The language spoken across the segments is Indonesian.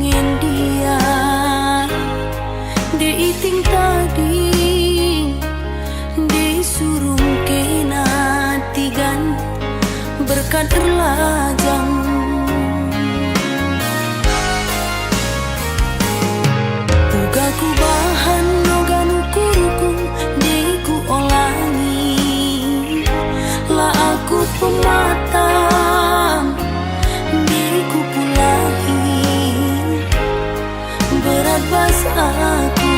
ngen dia diiting tadi disurung kena tigan berkat erlajang uga ku bahan nogan ukurukum diku olangi lah aku pematang diku pulahi berat bas aku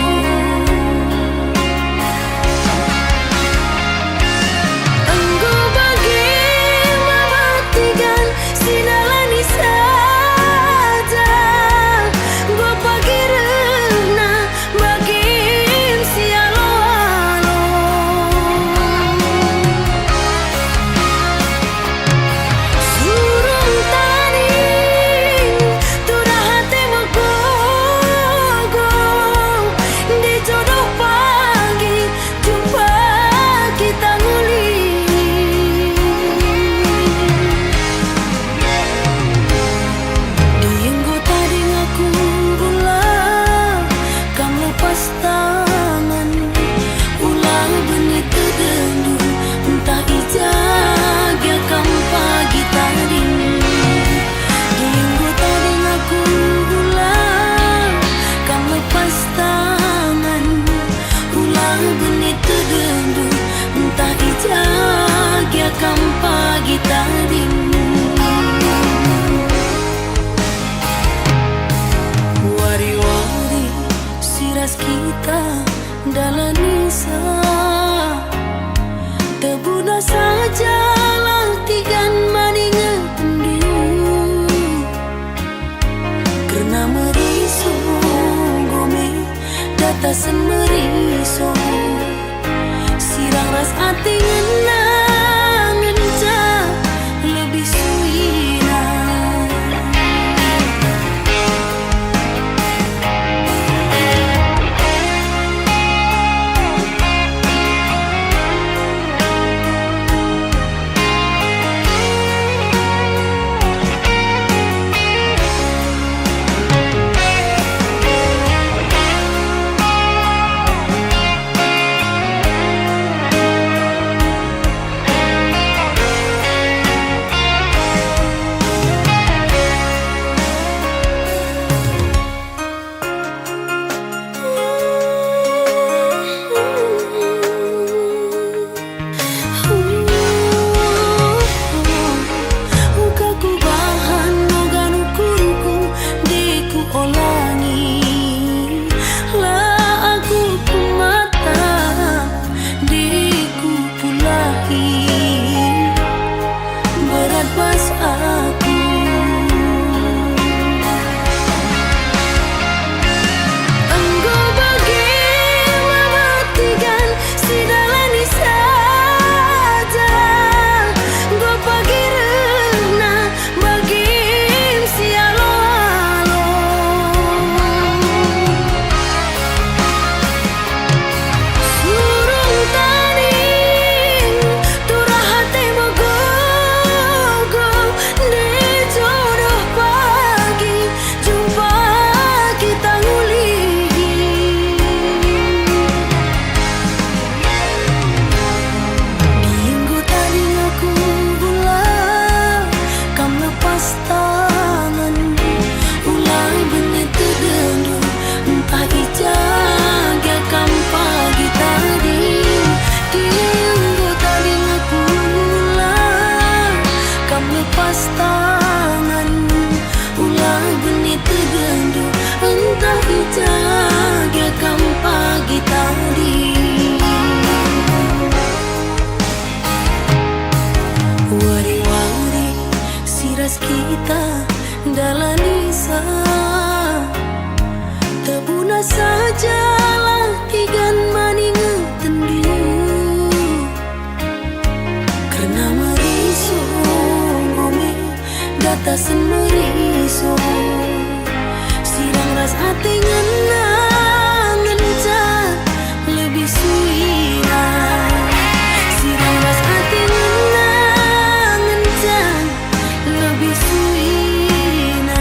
pagi tadi wari-wari siras kita dalam nisa tebuna saja lah tigan maningan tendu karena meriso gome datasan meriso sirang ras ati ngena kita dalam nisa tebuna saja lah tigan maningan tendu karena meriso ngome datasan meriso sirang ras hati ngena ngenca lebih suina sirang ras hati ngena ngenca lebih suina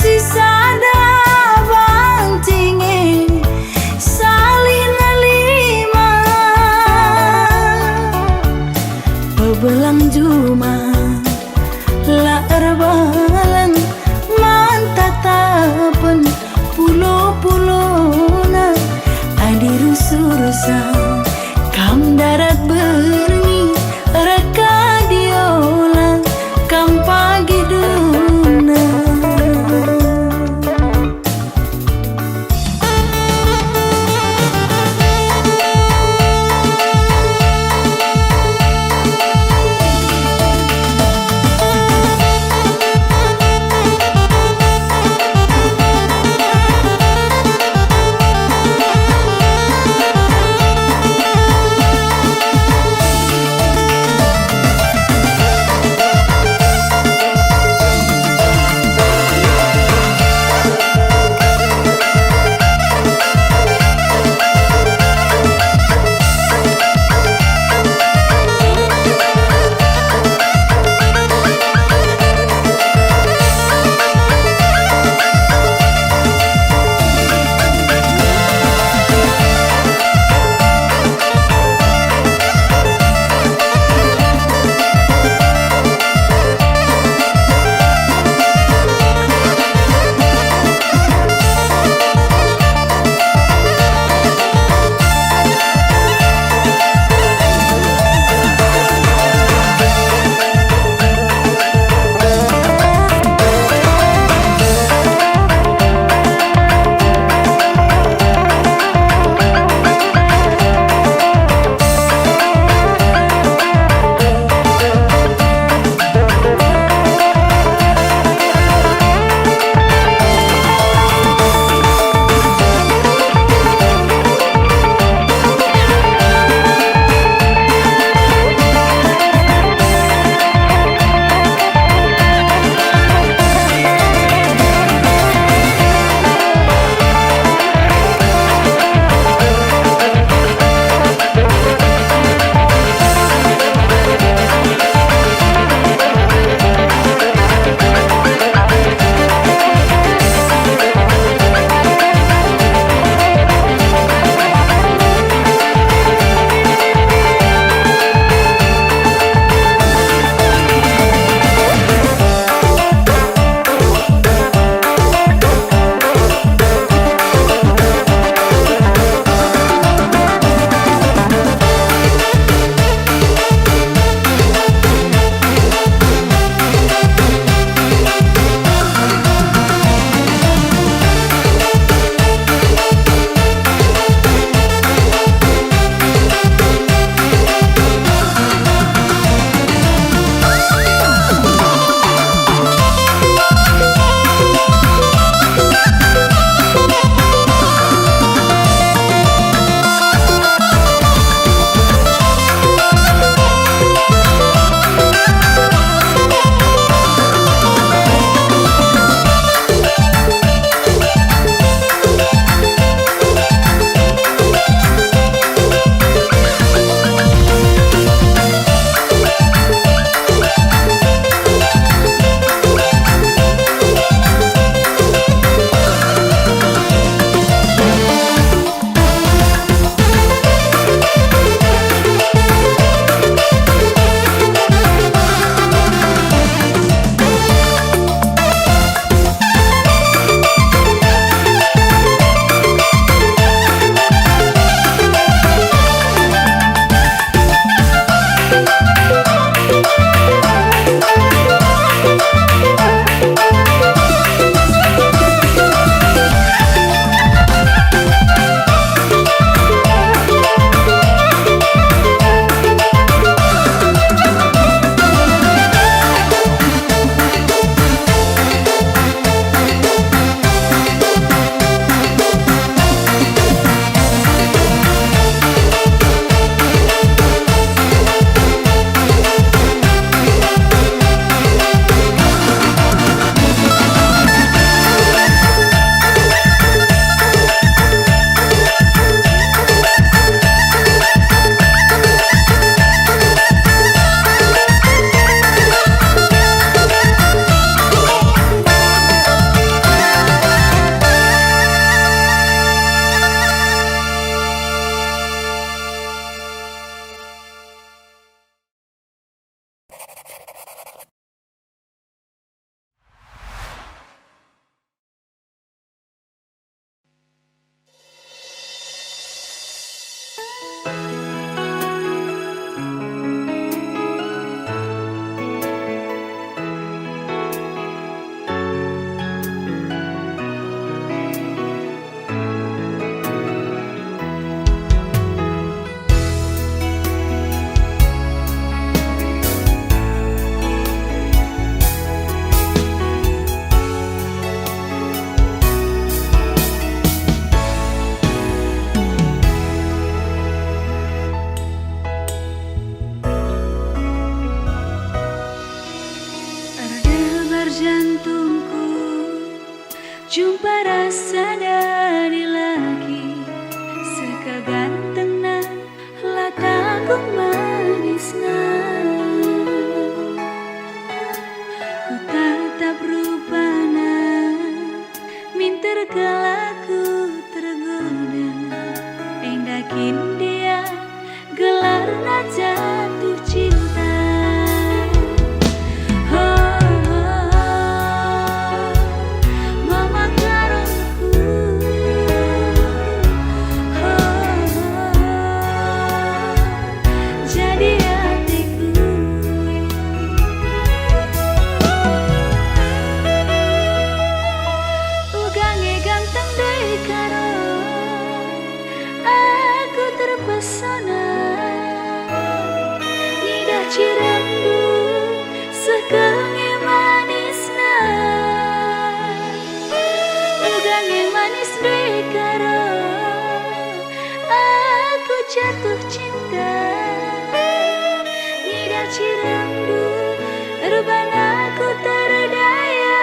sada bang tinge salina lima bebelang juma la erbalang mantatapan pulo-pulona adirusurusan kam darat berni reka diola kam pagi duna Jumpa rasa dari lagi sekaganteng na latanggung manisna. Ku tatap rupana minter galaku tergoda, endakin dia gelarna jatuh cinta. Terpesona indah cirandu sekengi manisna, ugange manis dekaro aku jatuh cinta. Indah cirandu rebana aku terdaya.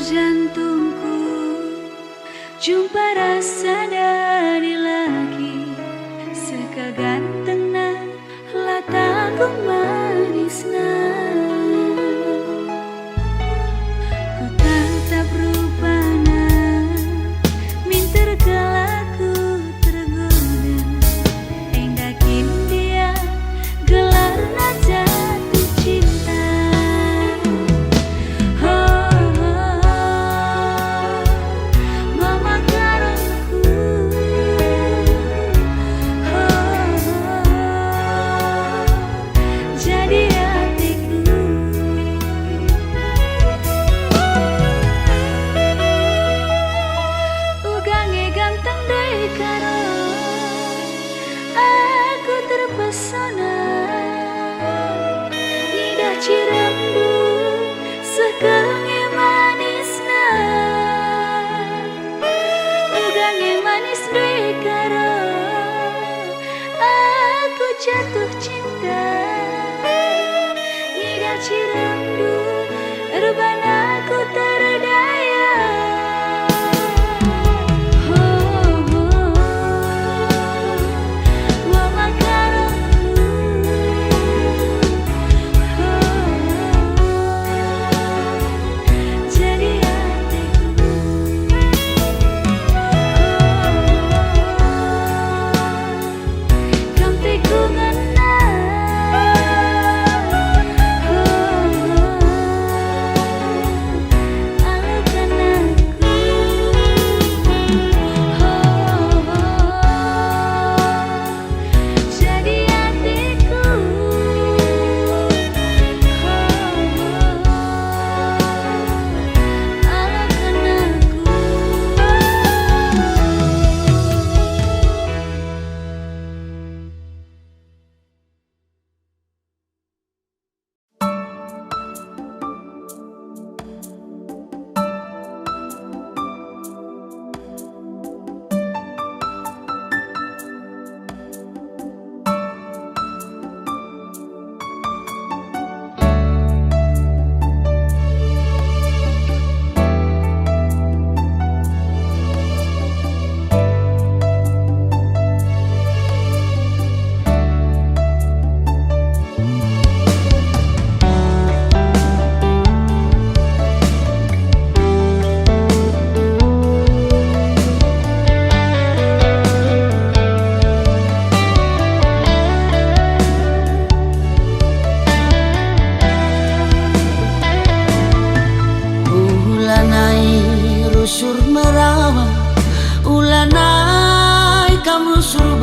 Jantungku jumpa rasa dari lagi sekaganteng na latanggung manisna. Ku tatap rupana minter galaku tergoda, endakin dia gelarna jatuh cinta. Aku terpesona indah cirandu sekengi manisna, ugange manis dekaro aku jatuh cinta. Indah cirandu rebana aku terdaya.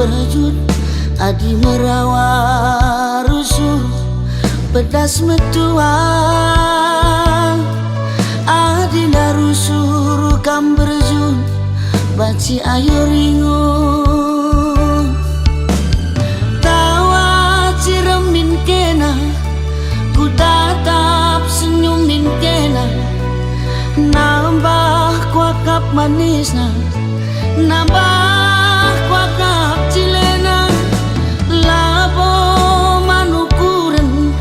berjut adi merawa rusuh pedas metuang adi narusur kam berjut baci ayo ringu tawa ciremin kena ku tatap senyumin kena nambah kuakap manisna nambah kuakap cilena labo manukuren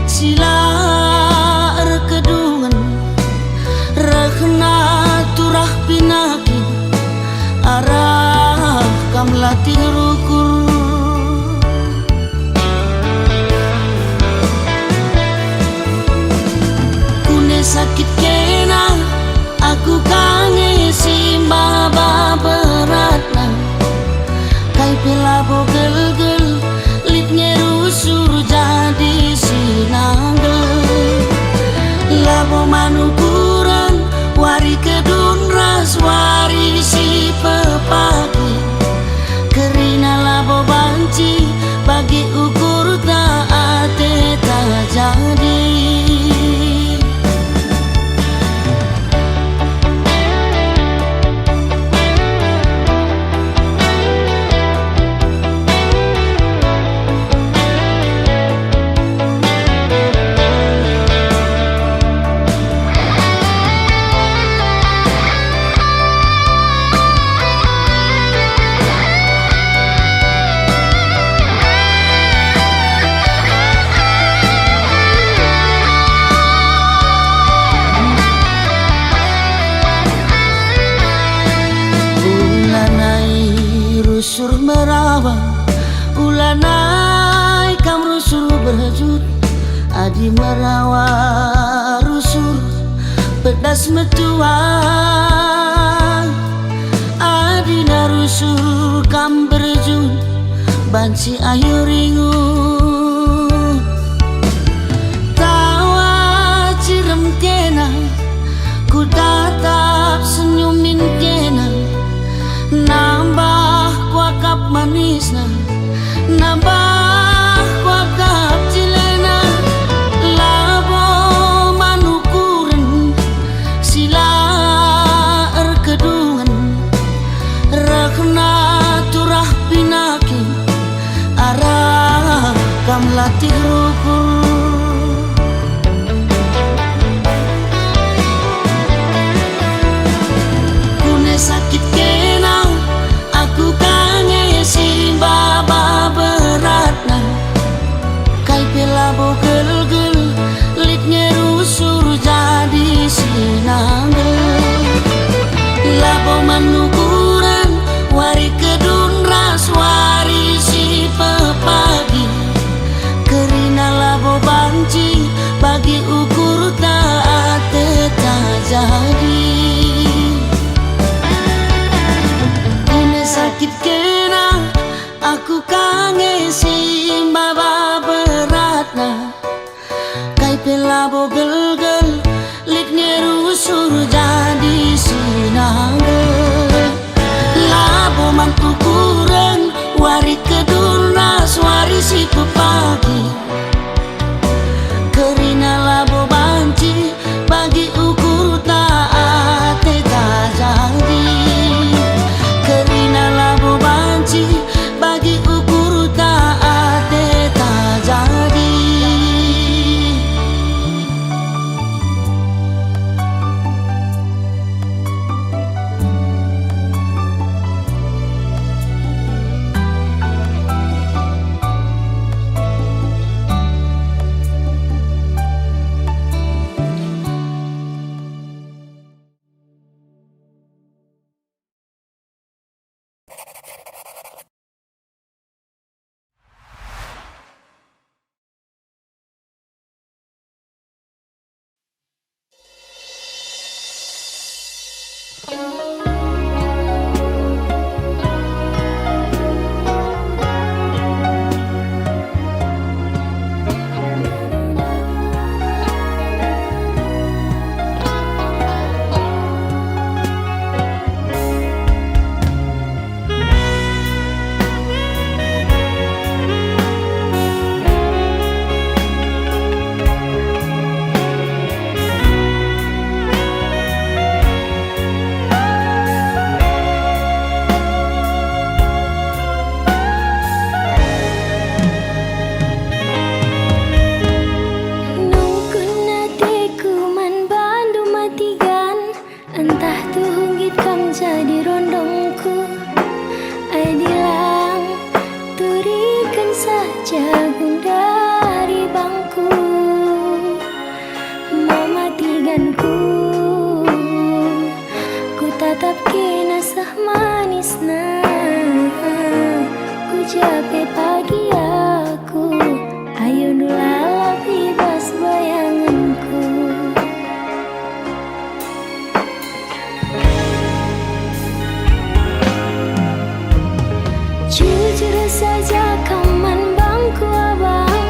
sila erkedungan rekna turah pinaki arah kam latih rukur kune sakit kena aku kangen simba beratna kai pelabo gel-gel litnya rusur jadi sinanggel labo manukuran wari kedun ras wari si pepaki kerina labo banci bagi ukur tak jadi rusur merawa ulanai kam rusur berhajut adi merawa rusur pedas metuang adi narusur kam berjut banci ayo ringu tawa cirem kena ku tatap senyumin kena nambah kuakap manisna nambah kuakap cilena labo manukuren sila erkedungan rekna turah pinaki arah kam latih rukur kune sakit kena aku kangen simba beratna kai pelabo gel-gel litnya rusur jadi sinanggel labo manukuran wari kedun ras wari si pepagi kerina labo capek pagi aku, ayo nulala bebas bayanganku. Jujur saja kaman bangku abang,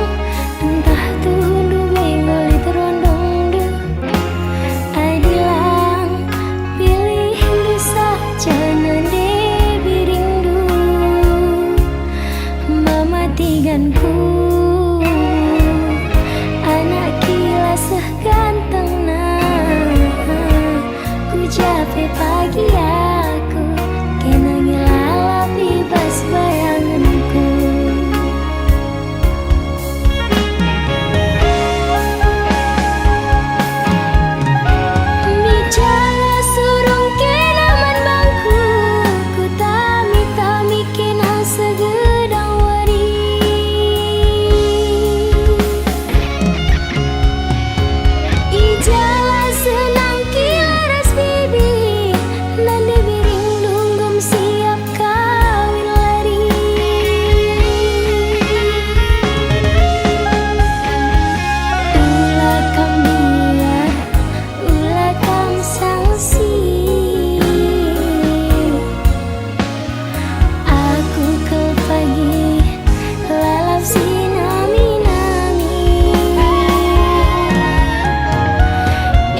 entah tuh hundu benggol di terondong du. Adilang pilih du saja nande birindu, mama tiganku anak kila seganteng nah, ku capek pagi aku, kena ngilala bebas bayanganku. Bicara surung kenaman bangku, ku tami-tami kena segedang wari. Ijala senang kilaras bibi, nande biring lunggum siap kawin lari. Ulah kam biar, ulah kam sangsi, aku ke pagi lalap sinami-nami.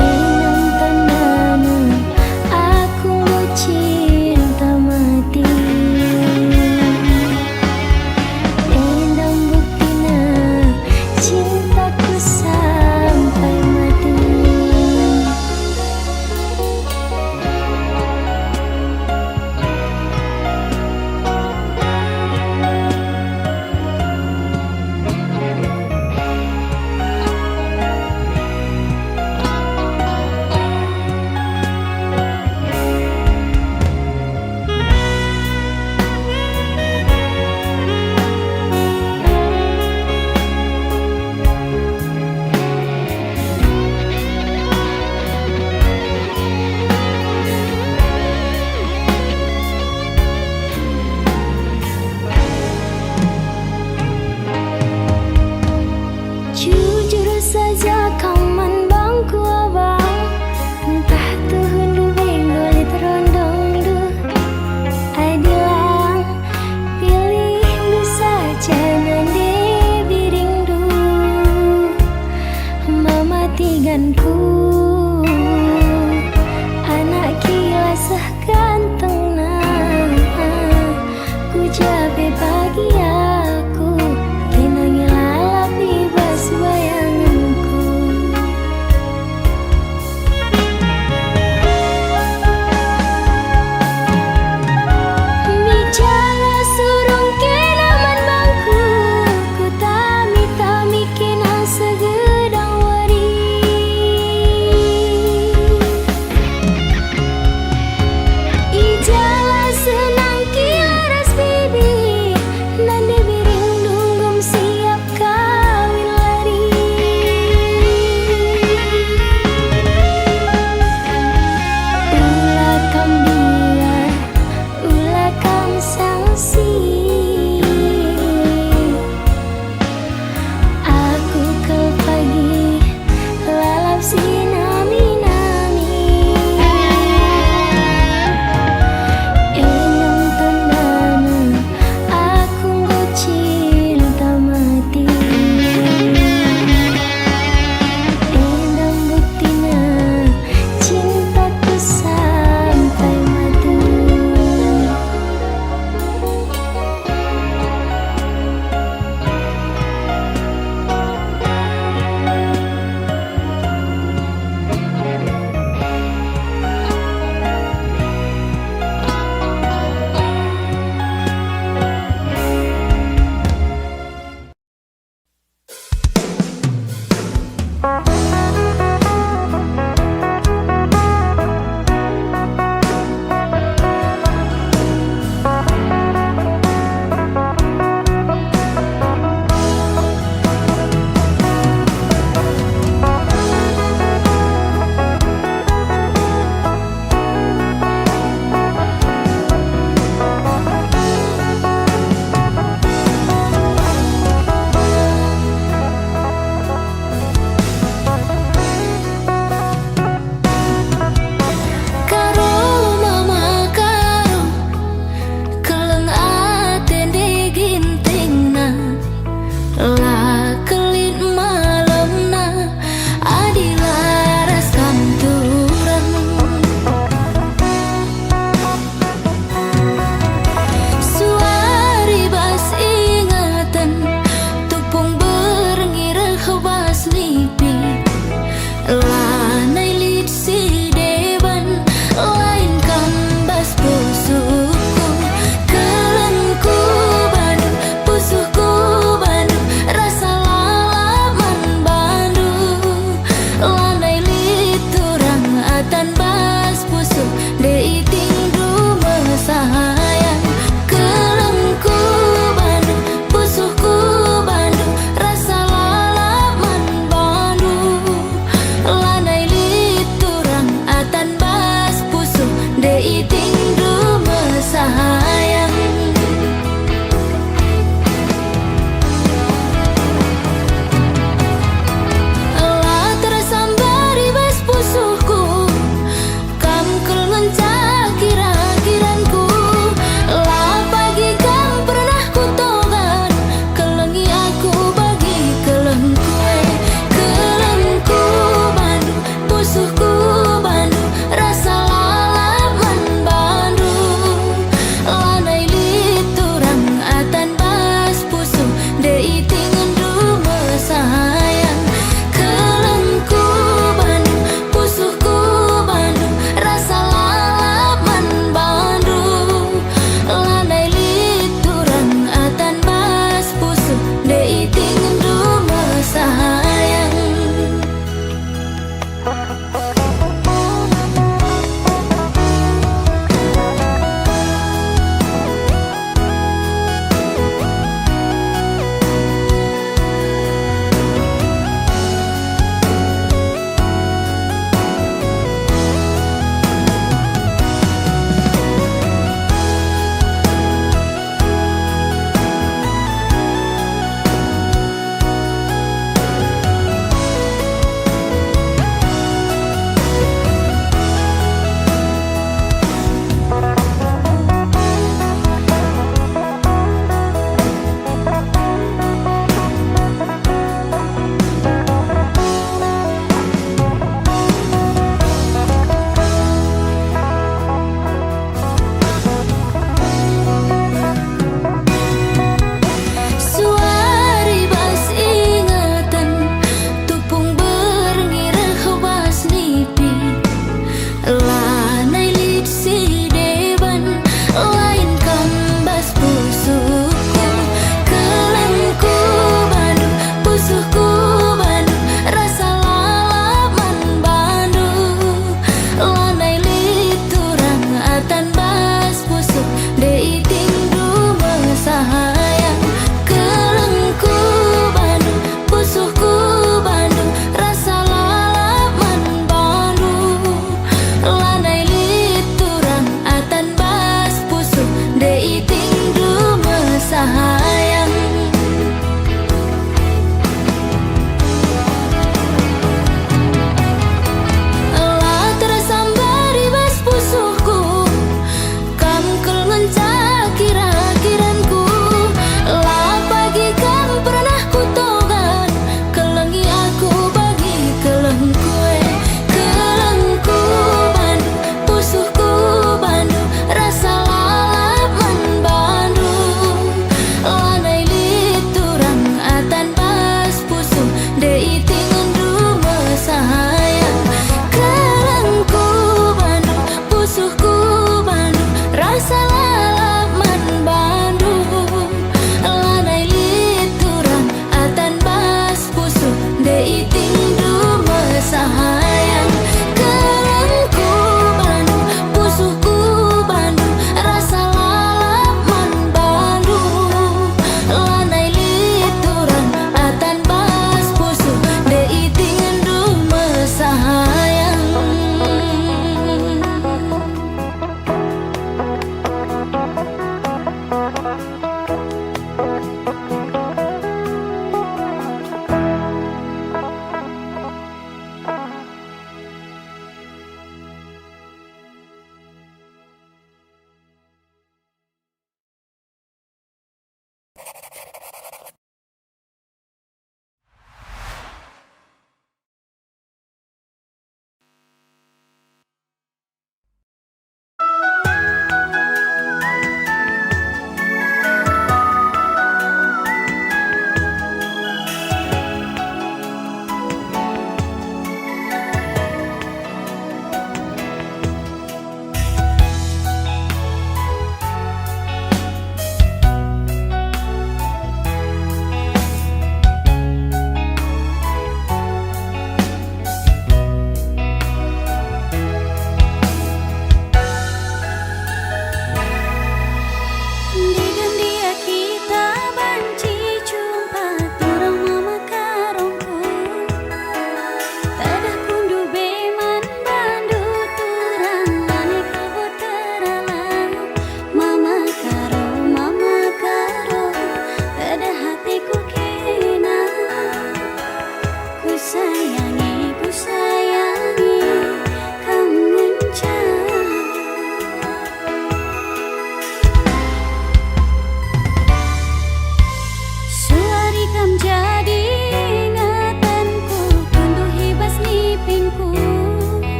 Enam tandana aku mau cinta mati, enam buktina cintaku sampai mati. Jujur saja kaman bangku abang, entah tuh hundu benggol di terondong du. Adilang pilih du saja nande birindu, mama tiganku anak kila seganteng nah, ku capek pagi aku, kena ngilala bebas bayanganku. Bicara surung kenaman bangku, ku tami-tami kena segedang wari.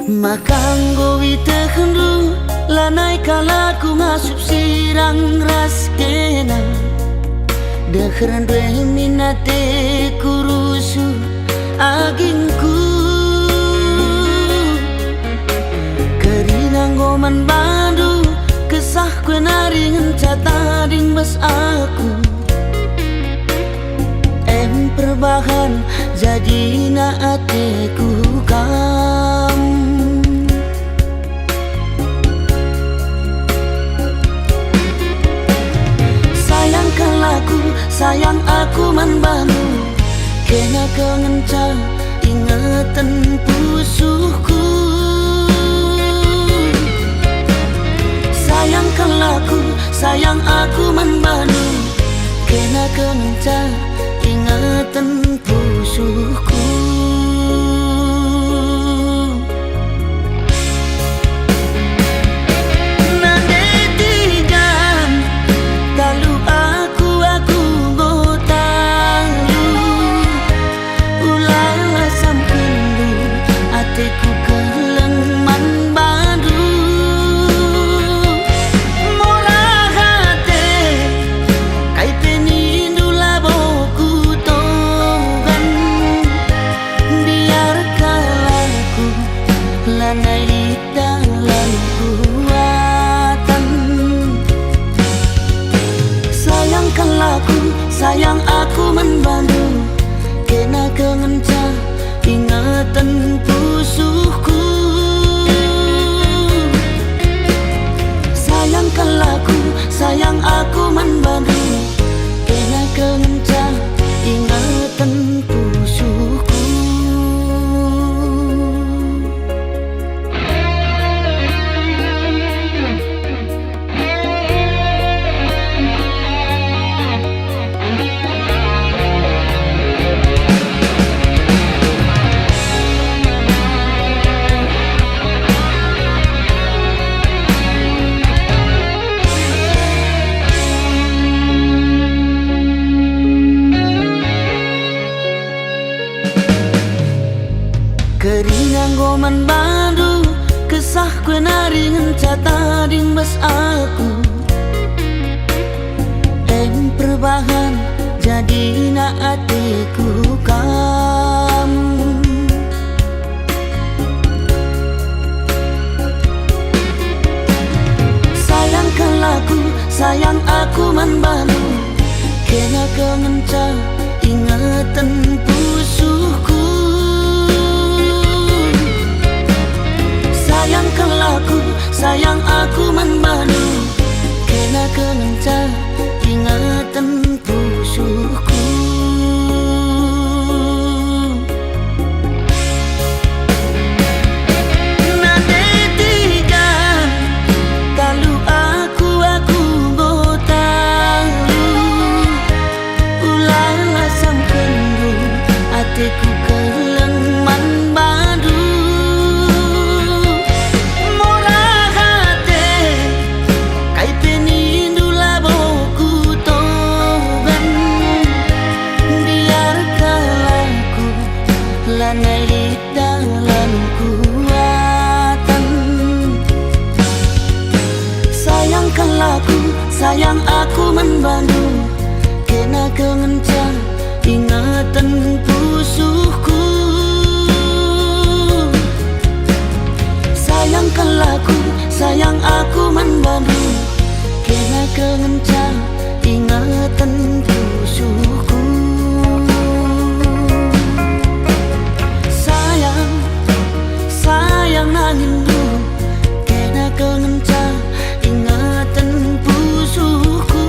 Makanggo witehendu lanai kalaku ngasup sirang ras kena Dekheran dwe minate kurusu agingku Kerinanggo man bandu kesah kue naringan cata ding bas aku Perbahan jadi na ateku kam Sayangkan laku, sayang aku man bantu Kena kengenca ingatan pusuhku Sayangkan laku, sayang aku man bantu Kena kengenca ingatan pusuhku Nandetigan talu aku ngotalu Ulah sampendu ateku keleng man bandu Murah hati kai penindu laboku lanai dalam kuatan Sayangkan laku, sayang aku membantu Kena kengenca ingatan pusuhku Sayangkan laku, sayang aku membantu Kena kengenca ingatan pusuhku Kerinanggo man bandu kesah kue naringan cata ding bas aku perbahan jadi na ateku kam Sayangkan laku, sayang aku man bandu Kena kengenca ingatan pusuhku Sayangkan laku, sayang aku man bandu Kena kengenca ingatan pusuhku Nandetigan talu aku ngotalu Ulah sampendu ateku keleng man bandu Lanai dalam kuatan Sayangkan laku, sayang aku membantu Kena kengenca ingatan pusuhku Sayangkan laku, sayang aku membantu Kena kengenca ingatan pusuhku Sayang nangindu Kena kengenca ingatan pusuhku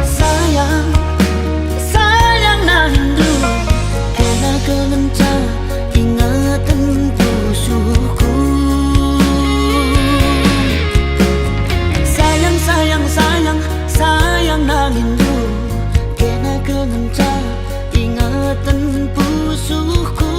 Sayang nangindu Kena kengenca ingatan pusuhku Sayang nangindu Kena kengenca ingatan pusuhku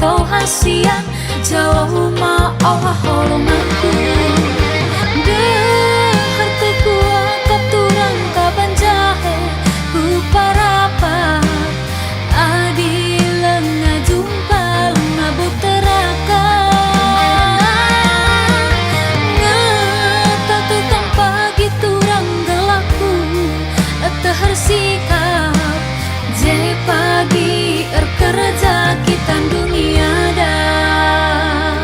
tau hasian jauh ma Allah holonganku dehar tekua kapturang kaban jahe Kuparapat adilang nga jumpa nga buteraka nga tatutang pagi turang gelaku tehar sikap je pagi kerja kita dunia dah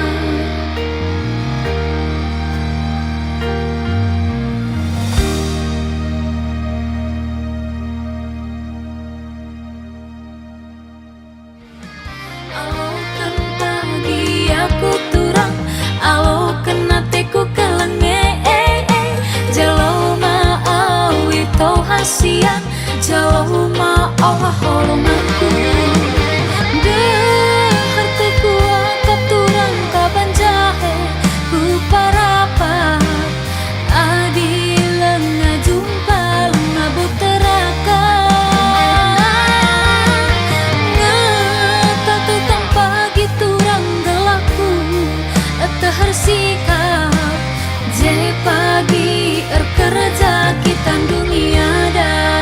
alokan pagi aku turang alokan nateku kelenge jauh ma awi tau hasian jauh ma Allah holonganku dehar tekua kapturang kaban jahe Kuparapat adilang nga jumpa nga buteraka nga tatutang pagi turang gelaku tehar sikap je pagi kerja kita dunia dah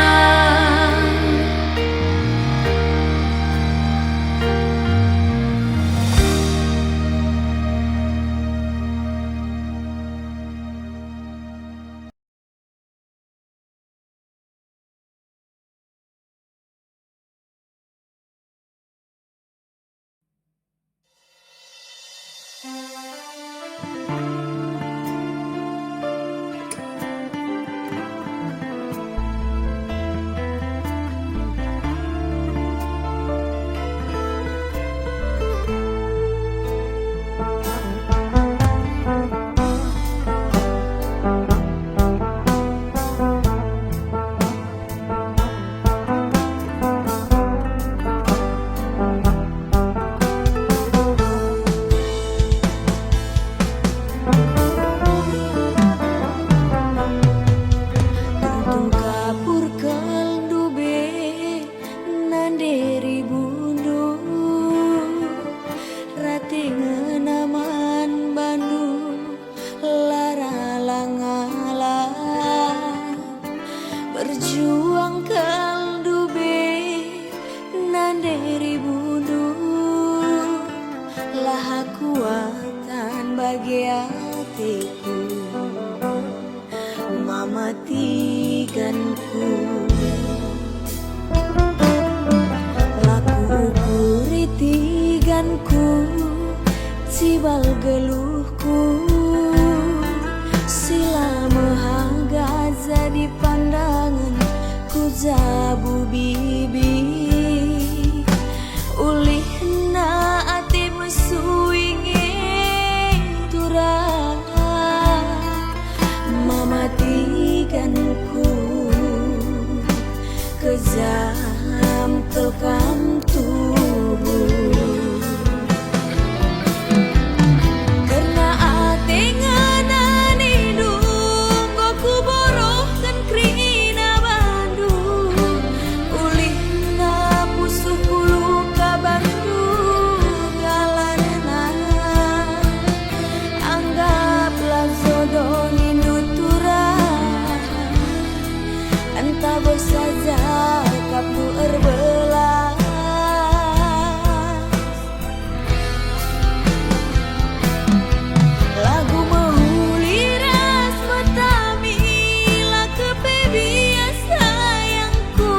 berjuang kaldube nanderi budu lah kuatan bagi hatiku mamatikanku laku ukuri tiganku cibal geluhku sila mehaga jadi pandangan ku jabu bibi ulihna ati musuinge turang mamatikanku kejam tekam tubuh saja kamu erbelah lagu mauliras matamila kepebias sayangku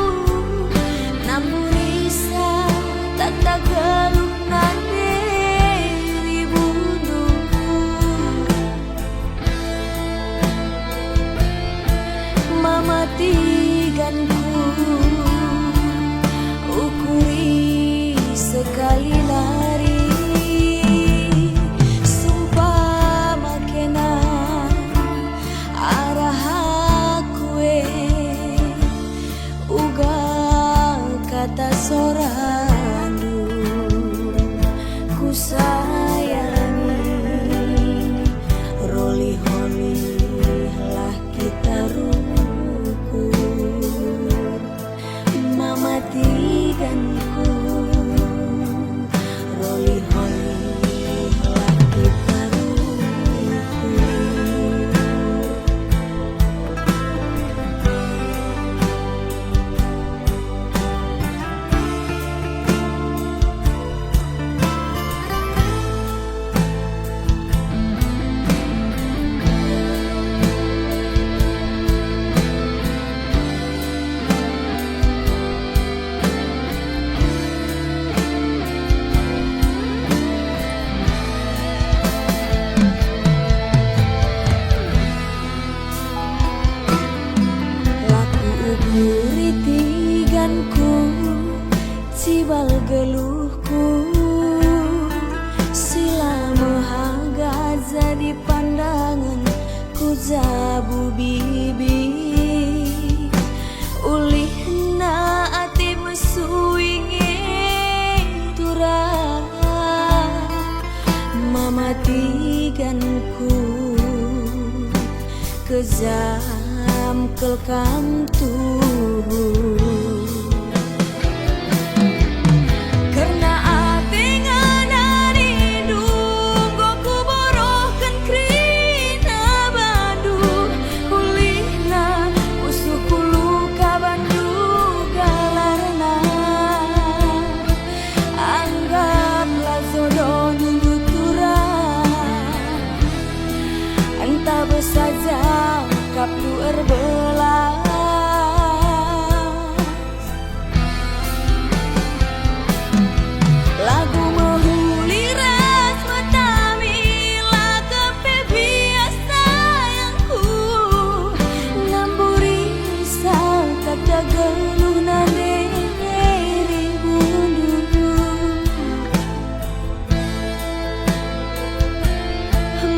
namun isa tanda geluh nandiri bunduku mamatikanku ukuri sekali lari sumpah makena arah aku uga kata sorandu ku sayangi roli holi lah kita mamatikanku roli ku kejam kelkam tuh karena ati nganani dungo ku borohkan krina bandu kulihna usuh kulu ka bandu galarna anggaplah jodoh nuturah entah besaja kap luar belas lagu menguliras matami laga pebias sayangku namburi sal kata geluh nande ribundu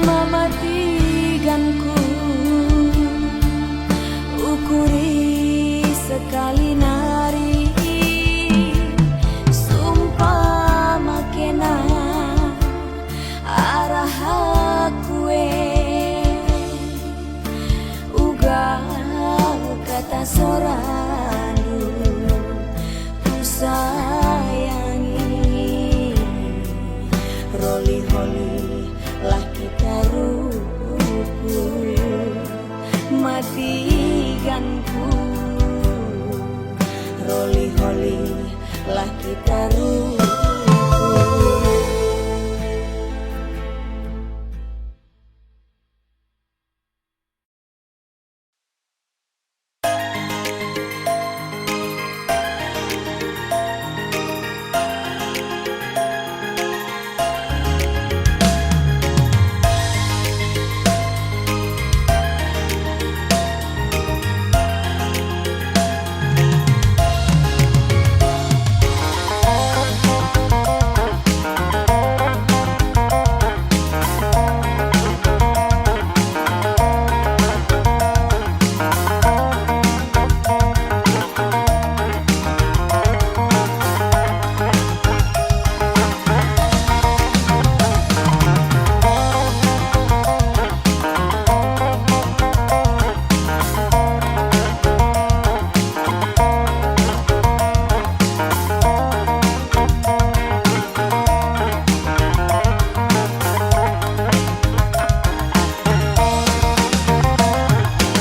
mamatiganku ukuri sekali nari sumpah makena arah akue uga kata sorandu ku sayangi roli-holi lah kita ruku matiganku roli-holi lah kita ruku.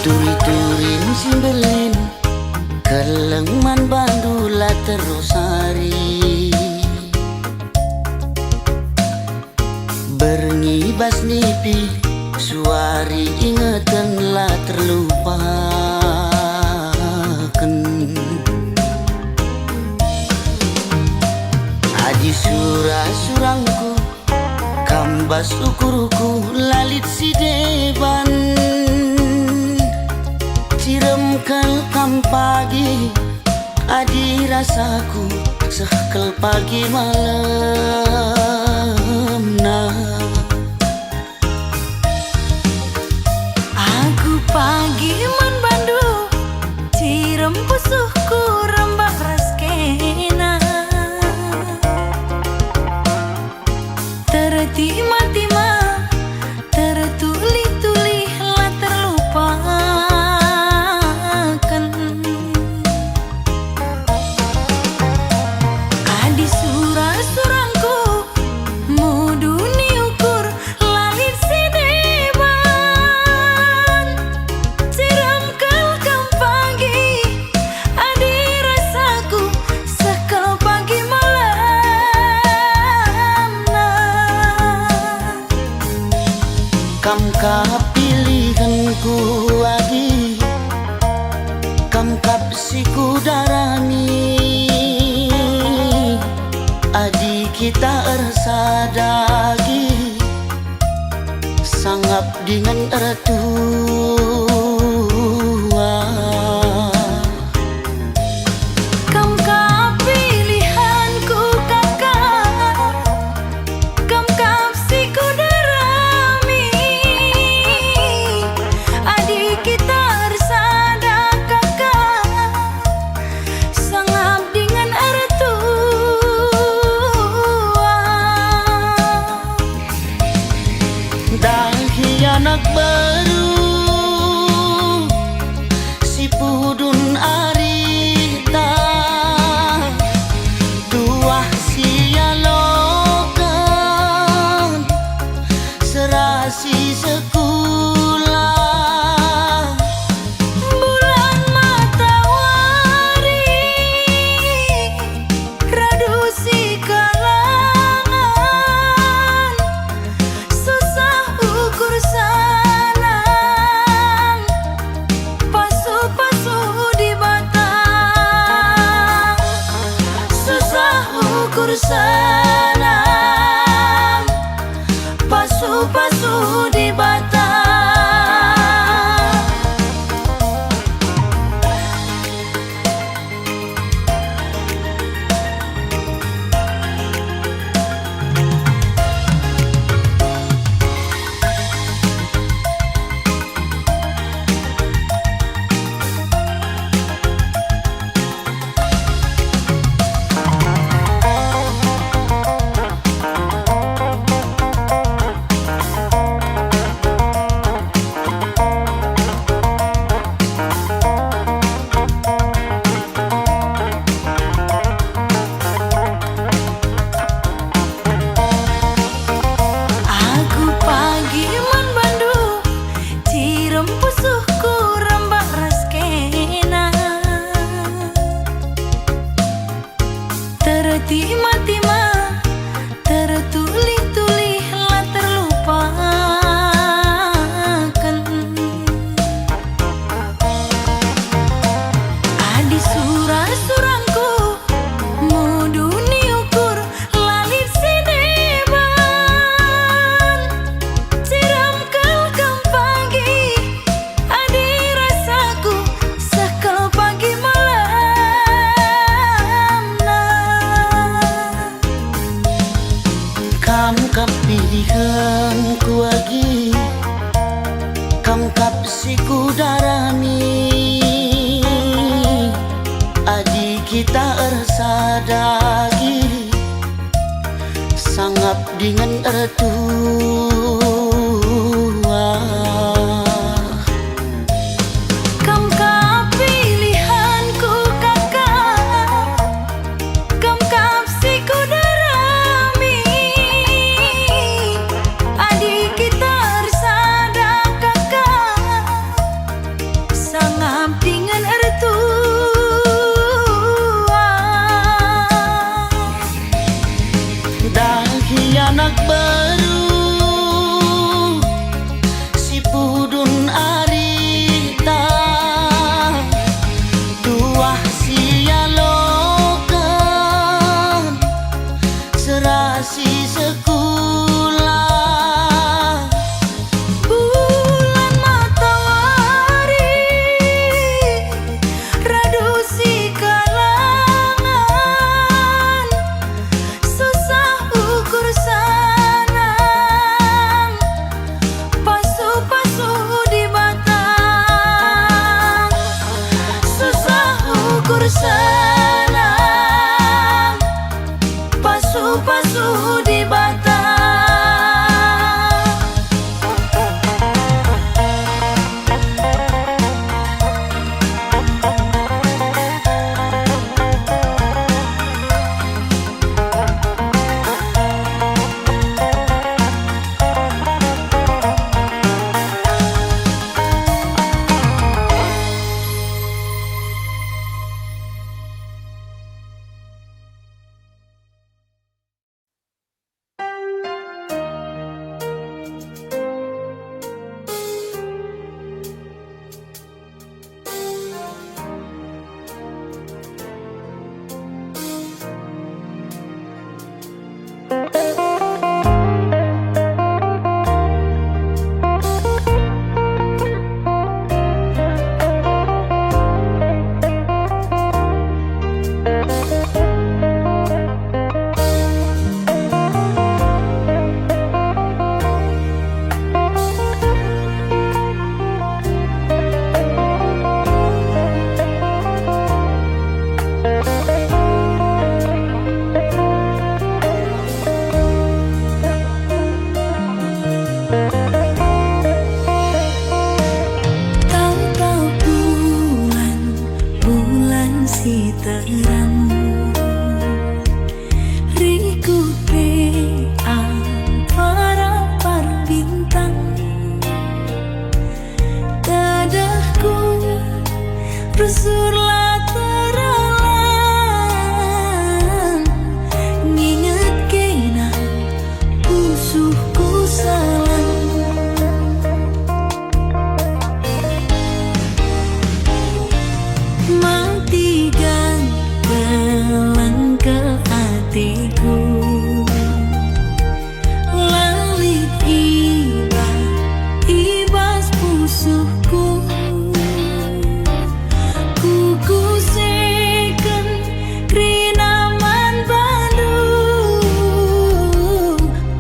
Turi-turin simbelin kelengman bandula terus hari berngibas nipi suari ingetanlah terlupakan aji surah-surangku kambas ukuruku lalit si deban ciremkel kam pagi adi rasaku sekel pagi malam nah aku pagi man bandu cirem pusuhku rembak raskena tertima-tima tertuli-tuli lah terlupakan adi surah-surangku muduni ukur lalit si deban ciram kelkam pagi adi rasaku sekal pagi malam nah kam kap pilihanku adi kam kap siku darani adi kita ersadagi sangap dengan ertua kam kap pilihanku kakak kam kap siku darami adi kita ersada kakak sangap dengan ertua dahi Kamu kapilihanku lagi, kamu kapsiku darami. Adi kita rasa dagi, sangap dengan ertua. Anak baru si pudun arita, tuah sia lokan serasi sekolah. Bulan matahari radu si kalangan, susah ukur sanang, pasu-pasu di batang. Susah ukur sanang, pasu-pasu di batang. Si terang riku para bintang, dadahku rusurlah teralang, nginget kena pusuhku salang. Belang ke hatiku, lalit ibas pusuhku, kuku seken krinaman Bandung,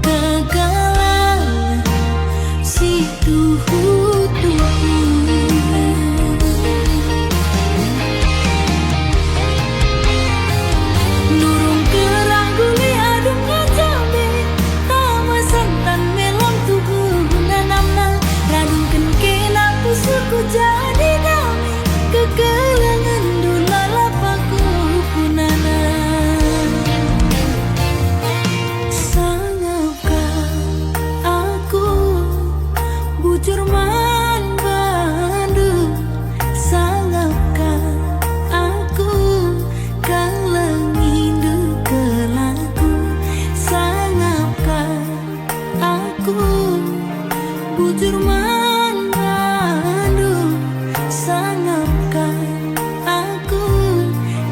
kegagalan si tuhu-tuhu. Jadi kami kekelangan dula lapaku punana. Sangapkah aku bujur man Bandung, sangapkah aku kalang hindu kelaku, sangapkah aku bujur man sangapkah aku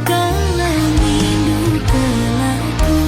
kalang hindu kelaku.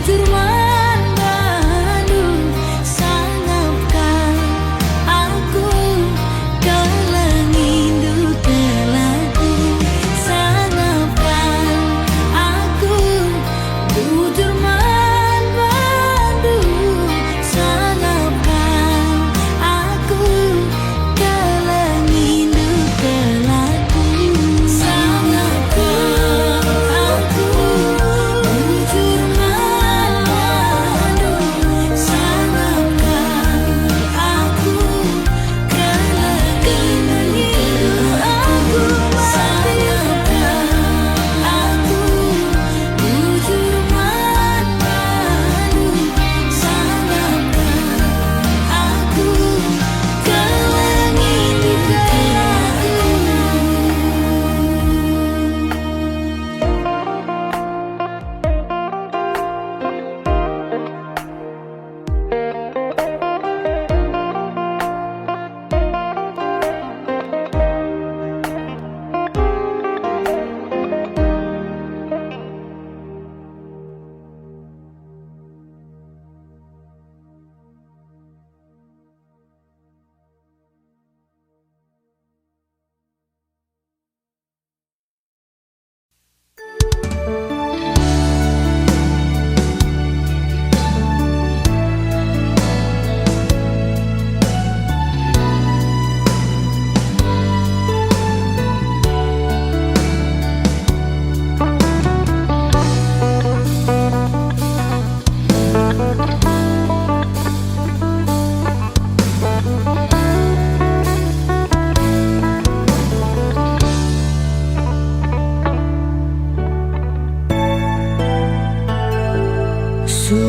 bujur mandu sanapkan aku kelengindu telaku sanapkan aku bujur mandu sanapkan aku kelengindu telaku sanapkan aku bujur mandu sanapkan aku kelengindu aku sanapkan aku bujur mandu sanapkan aku kelengindu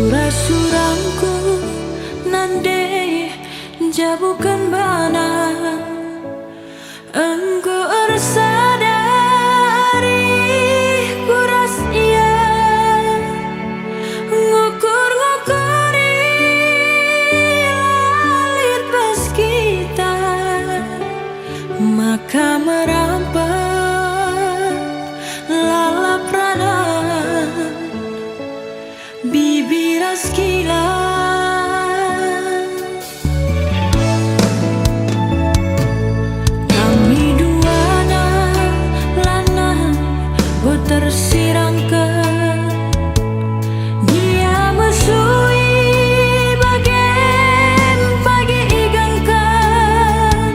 Surah-surahku nande jabukan bana engkau sadari kuras iya ngukur-ngukuri lalit bas kita maka merampat lalap ranan bibir sekilas kami duana lanang go tersirangkan dia mesui bagen pagi igangkan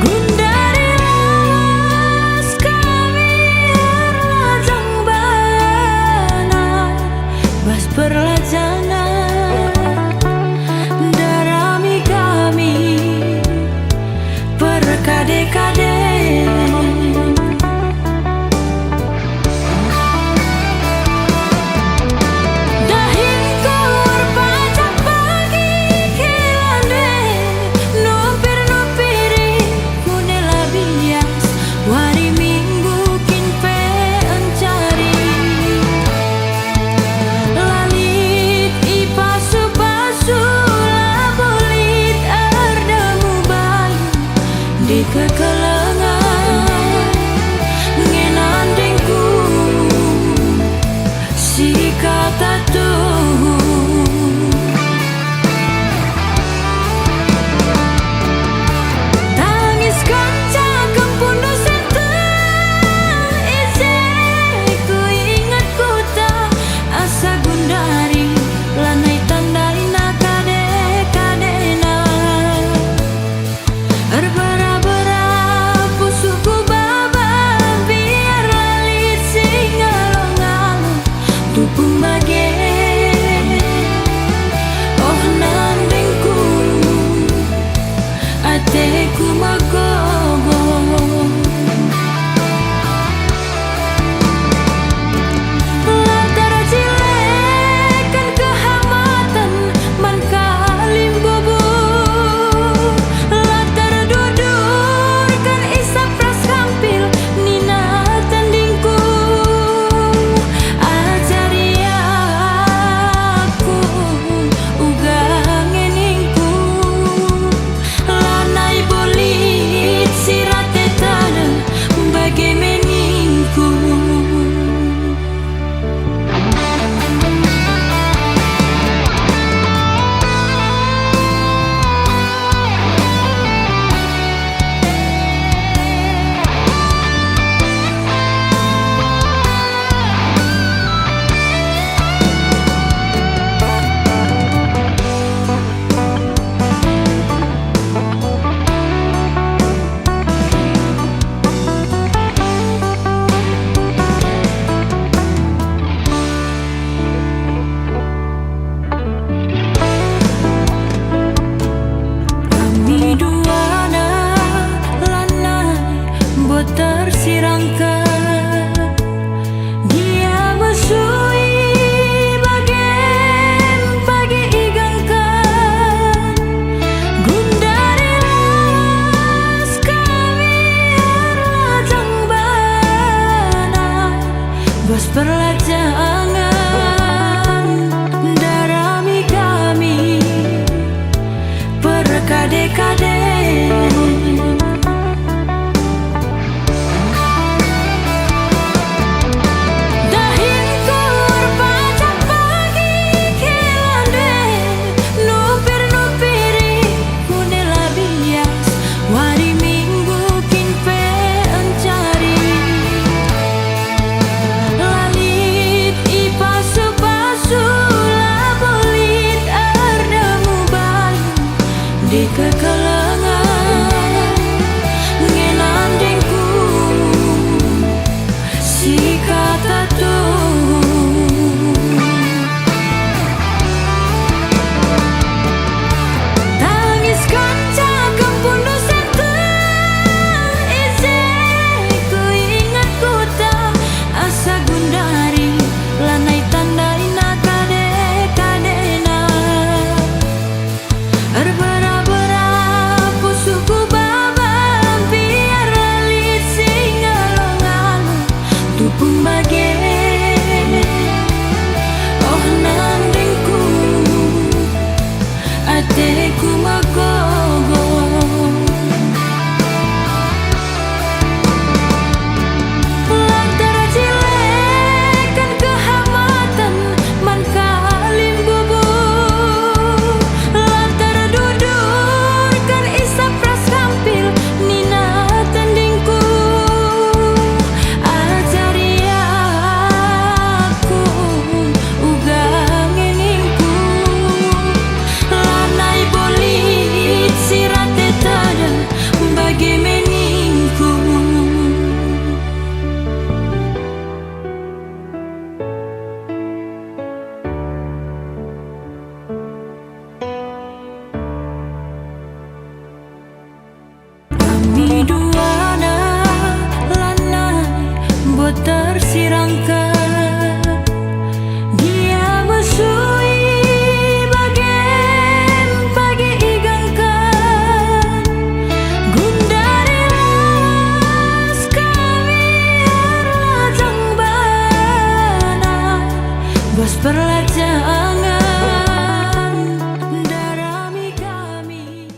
gundari las kami lajang bana bas perlajanan darami kami perkade-kade dahin kur pajak pagi kilande nopir-nopiri kunela bias wari minggu kin pe encari lalit ipasu-pasu labulit ardemu bayu di kekelengan ngenandengku si kata tuh tangis kaca kempundu sentah ise ku ingat kuta asa gundari lanai tandaina kade-kadena erbara-bara pusuku baba biar lalit sing along-along tupung bagen sabarlah jangan darami kami.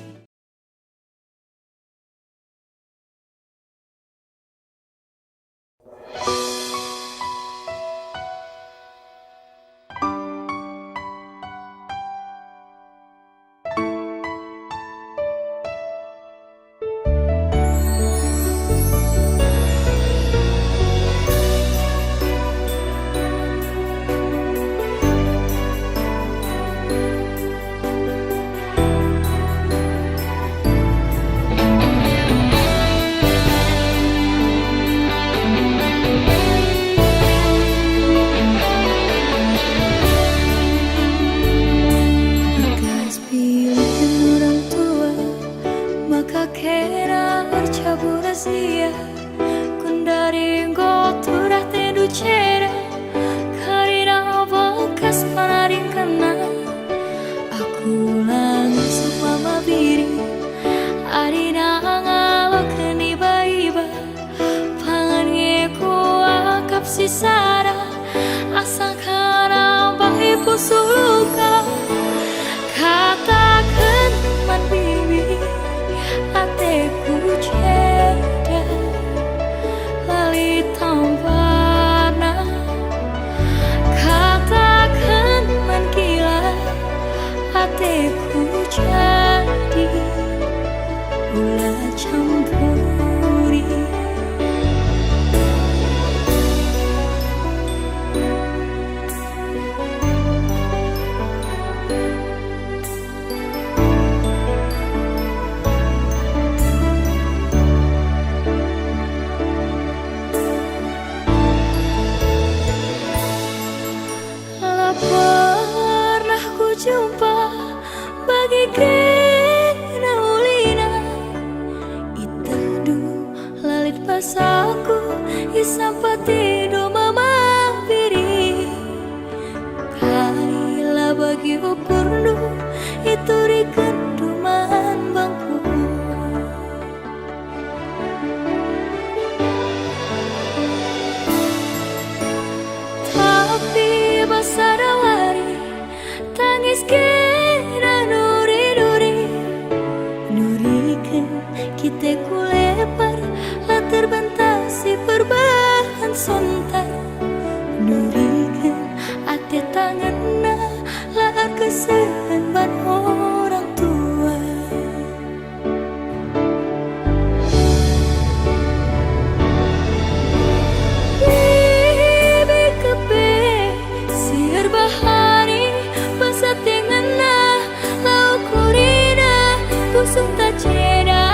Bekas pilihan orang tua, maka kena bercabur sia. Kundari goturah tedu cera, karena bekas panaring kena. Aku langsung mama biri, arina ngalokeun iba-iba. Pangan ngeku akap si Sarah, asa kana bae pusuh luka. Katakan man bibi, ateku ceda lali tampana. Katakan man gila, ateku jadi ulah campuri. Pernah ku jumpa bagaikan ulina, itedu lalit pasaku isampati do mama biri. Kaila bagi upurnu itu rikeduman bangku. Tapi basarawari tangis kena nuri-nuri, nurikeun kita kulepar lah terbentasi perubahan sontak. Nurikeun ate tanganna lah kesemban orang tua. Bibi kepe siar bahari pasat tengana lau kurina kusung tak ceda.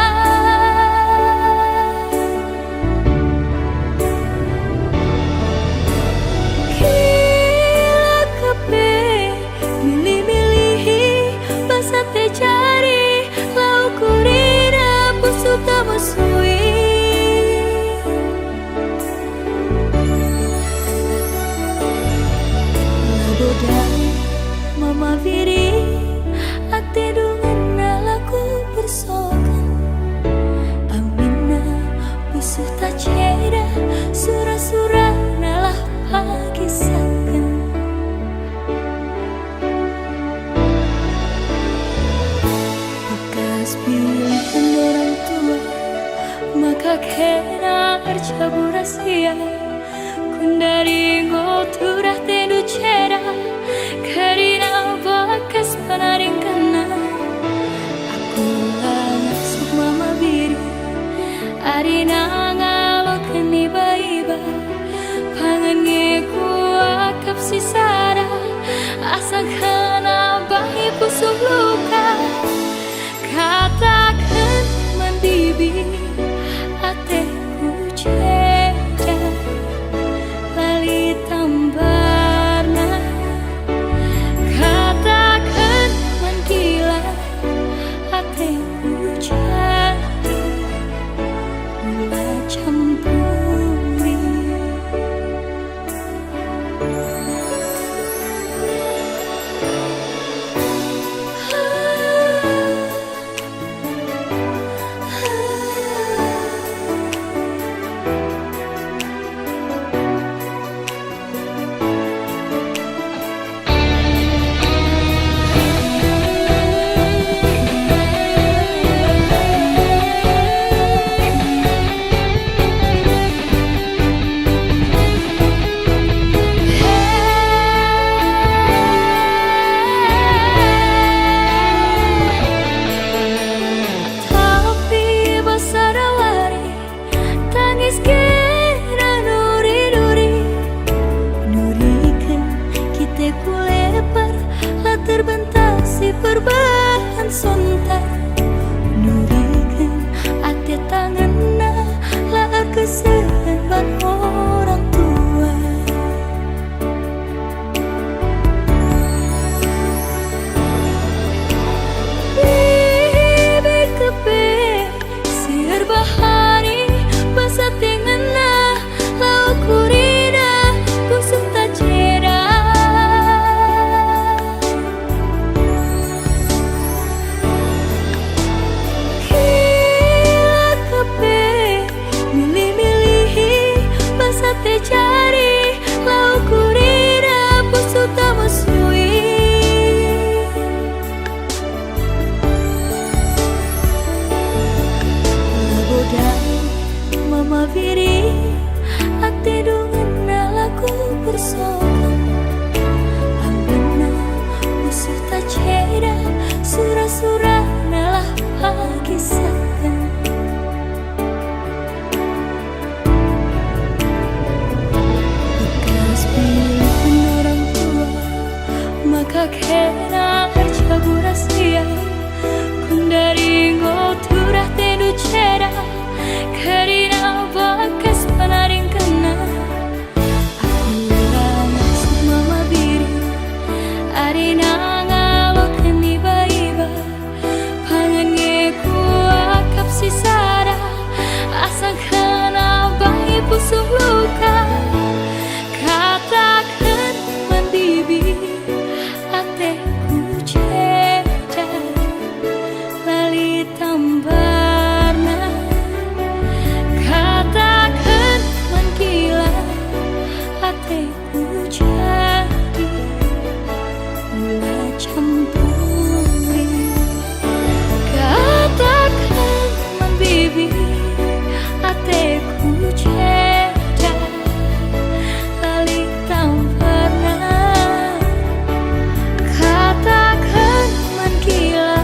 Kila kepe milih-milihi pasat te cari lau kurina pusuk tak musui. Labodai mama viri, ate dungan laku bersokan. Amina busuh tak ceda, surah-surah nalah pagisakan. Bekas pilihan orang tua, maka kena bercabur sia. Kundari goturah tedu cera, karena bekas panaring kena. Aku langsung mama biri, arina ngalokeun iba-iba. Pangan ngeku akap si Sarah, asa kana bae pusuh luka. Katakan man bibi, ateku ceda lali tambarna. Katakan man gila, ateku jadi ulah campuri. Ah. kena arcabu rahasia kundari ngoturah tedu cera karina bakas panaring kena aku lama semua biri arina ngalok iba-iba pangange ku akap sisara asang kena bayi pusuh luka katakan mandibi ateku ceda lali tambarna katakan mangkila ateku jadi mula campuri katakan manbibi ateku ceda lali tambarna katakan mangkila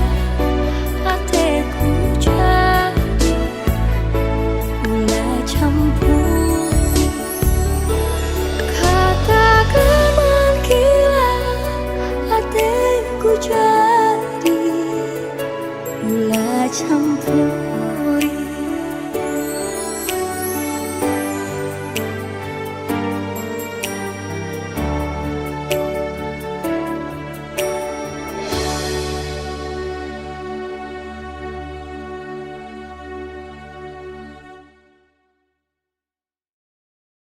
ateku jadi mula campuri katakan mangkila ateku jadi mula campuri